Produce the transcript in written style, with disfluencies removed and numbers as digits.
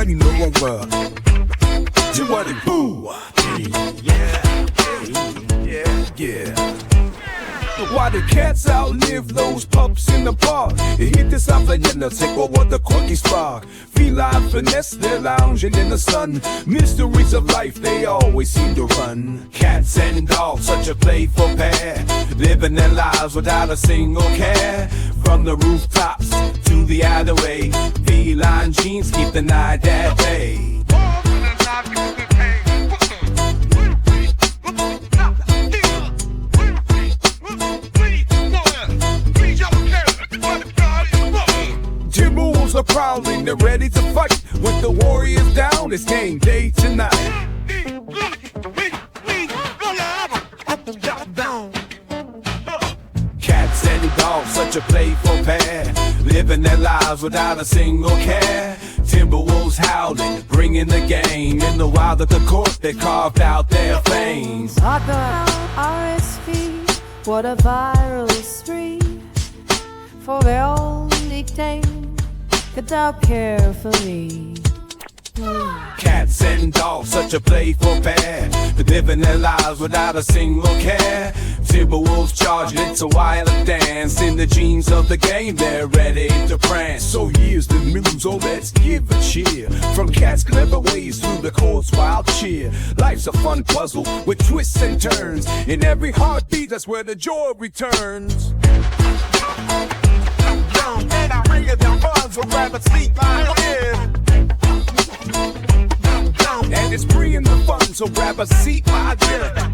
already know I'm you what it boo. Yeah. Why the cats outlive those pups in the park? It hit this out and then take over the quirky spark. Feline finesse, they're lounging in the sun. Mysteries of life, they always seem to run. Cats and dogs, such a playful pair, living their lives without a single care. From the rooftops to the alleyway, feline jeans keep the night at bay. Timberwolves are prowling, they're ready to fight. With the warriors down, it's game day tonight. Cats and dogs, such a playful pair, living their lives without a single care. Timberwolves howling, bringing the game. In the wild at the court, they carved out their flames. Other RSV, what a viral spree. For they all dictate, cut out carefully. Cats and dogs, such a playful pair, living their lives without a single care. Timberwolves charging, it's a wild dance. In the genes of the game, they're ready to prance. So here's the news, oh let's give a cheer. From cats' clever ways through the court's wild cheer. Life's a fun puzzle with twists and turns. In every heartbeat, that's where the joy returns. And I bring it down buns or rabbit sleep and it's free in the fun, so grab a seat, my dear.